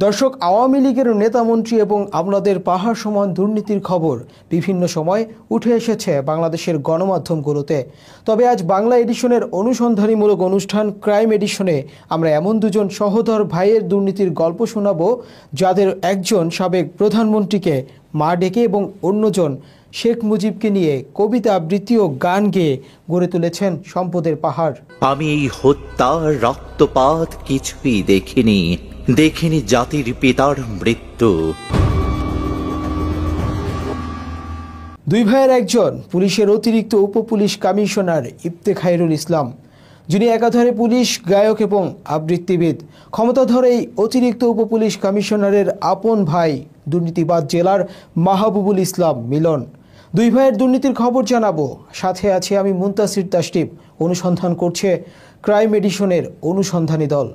দর্শক, আওয়ামী লীগের নেতামন্ত্রী এবং আপনাদের পাহাড় সমান দুর্নীতির খবর বিভিন্ন সময় উঠে এসেছে বাংলাদেশের গণমাধ্যমগুলোতে। তবে আজ বাংলা এডিশনের অনুসন্ধানীমূলক অনুষ্ঠান ক্রাইম এডিশনে আমরা এমন দুজন সহোদর ভাইয়ের দুর্নীতির গল্প শোনাবো, যাদের একজন সাবেক প্রধানমন্ত্রীকে মা ডেকে এবং অন্যজন শেখ মুজিবকে নিয়ে কবিতা আবৃত্তি ও গান গেয়ে গড়ে তুলেছেন সম্পদের পাহাড়। আমি এই হত্যা রক্তপাত কিছুই দেখিনি জাতির পিতার মৃত্যু। দুই ভাইয়ের একজন পুলিশের অতিরিক্ত উপপুলিশ কমিশনার ইফতেখারুল ইসলাম, যিনি একাধারে পুলিশ, গায়ক এবং আবৃত্তিবিদ। ক্ষমতাধর এই অতিরিক্ত উপপুলিশ কমিশনারের আপন ভাই দুর্নীতিবাদ জেলার মাহবুবুল ইসলাম মিলন। দুই ভাইয়ের দুর্নীতির খবর জানাবো, সাথে আছে আমি মুনতাসির তাসটিব। অনুসন্ধান করছে ক্রাইম এডিশনের অনুসন্ধানী দল।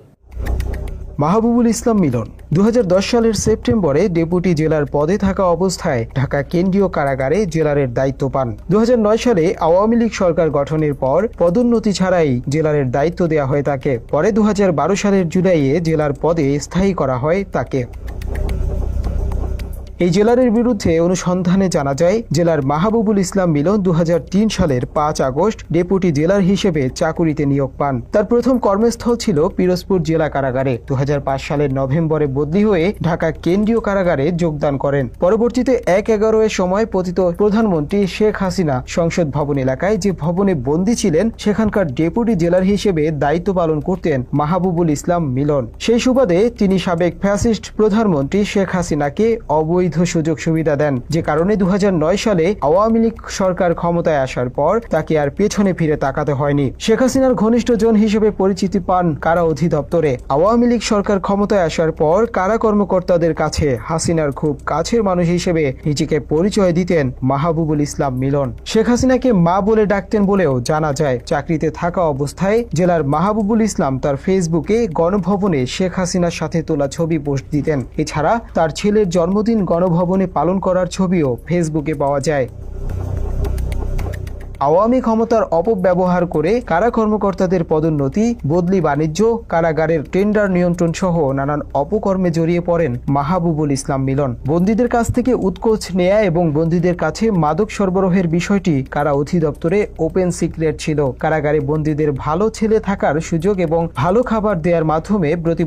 মাহবুবুল ইসলাম মিলন 2010 সালের সেপ্টেম্বরে ডেপুটি জেলার পদে থাকা অবস্থায় ঢাকা কেন্দ্রীয় কারাগারে জেলারের দায়িত্ব পান। 2009 সালে আওয়ামী লীগ সরকার গঠনের পর পদোন্নতি ছাড়াই জেলারের দায়িত্ব দেওয়া হয় তাকে। পরে 2012 সালের জুলাইয়ে জেলার পদে স্থায়ী করা হয় তাকে। এই জেলারের বিরুদ্ধে অনুসন্ধানে জানা যায়, জেলার মাহবুবুল ইসলাম মিলন 2003 সালের 5 আগস্ট ডেপুটি জেলার হিসেবে চাকুরিতে নিয়োগ পান। তার প্রথম কর্মস্থল ছিল পিরোজপুর জেলা কারাগারে। 2005 সালের নভেম্বরে বদলি হয়ে ঢাকা কেন্দ্রীয় কারাগারে যোগদান করেন। পরবর্তীতে 1/11 সময় পতিত প্রধানমন্ত্রী শেখ হাসিনা সংসদ ভবন এলাকায় যে ভবনে বন্দী ছিলেন, সেখানকার ডেপুটি জেলার হিসেবে দায়িত্ব পালন করতেন মাহবুবুল ইসলাম মিলন। সেই সুবাদে তিনি সাবেক ফ্যাসিস্ট প্রধানমন্ত্রী শেখ হাসিনাকে অবৈধ সুযোগ সুবিধা দেন, যে কারণে 2009 সালে আওয়ামী লীগ সরকার ক্ষমতায় আসার পর তাকে আর পেছনে ফিরে তাকাতে হয়নি। শেখ হাসিনার ঘনিষ্ঠজন হিসেবে পরিচিতি পান কারা অধিদপ্তরে। আওয়ামী লীগ সরকার ক্ষমতায় আসার পর কারা কর্মকর্তাদের কাছে হাসিনার খুব কাছের মানুষ হিসেবে নিজেকে পরিচয় দিতেন মাহবুবুল ইসলাম মিলন। শেখ হাসিনাকে মা বলে ডাকতেন বলেও জানা যায়। চাকরিতে থাকা অবস্থায় জেলার মাহবুবুল ইসলাম তার ফেসবুকে গণভবনে শেখ হাসিনার সাথে তোলা ছবি পোস্ট দিতেন। এছাড়া তার ছেলের জন্মদিন গণভবনে পালন করার ছবিও ফেসবুকে পাওয়া যায়। আওয়ামী ক্ষমতার অপব্যবহার করে কারা কর্মকর্তাদের পদোন্নতি, বদলি, বাণিজ্য, কারাগারের টেন্ডার নিয়ন্ত্রণ সহ নানান অপকর্মে জড়িয়ে পড়েন মাহবুবুল ইসলাম মিলন। বন্দীদের কাছ থেকে উৎকোচ নেয়া এবং বন্দীদের কাছে মাদক সরবরাহের বিষয়টি কারা অধিদপ্তরে ওপেন সিক্রেট ছিল। কারাগারে বন্দীদের ভালো ছেলে থাকার সুযোগ এবং ভালো খাবার দেওয়ার মাধ্যমে প্রতি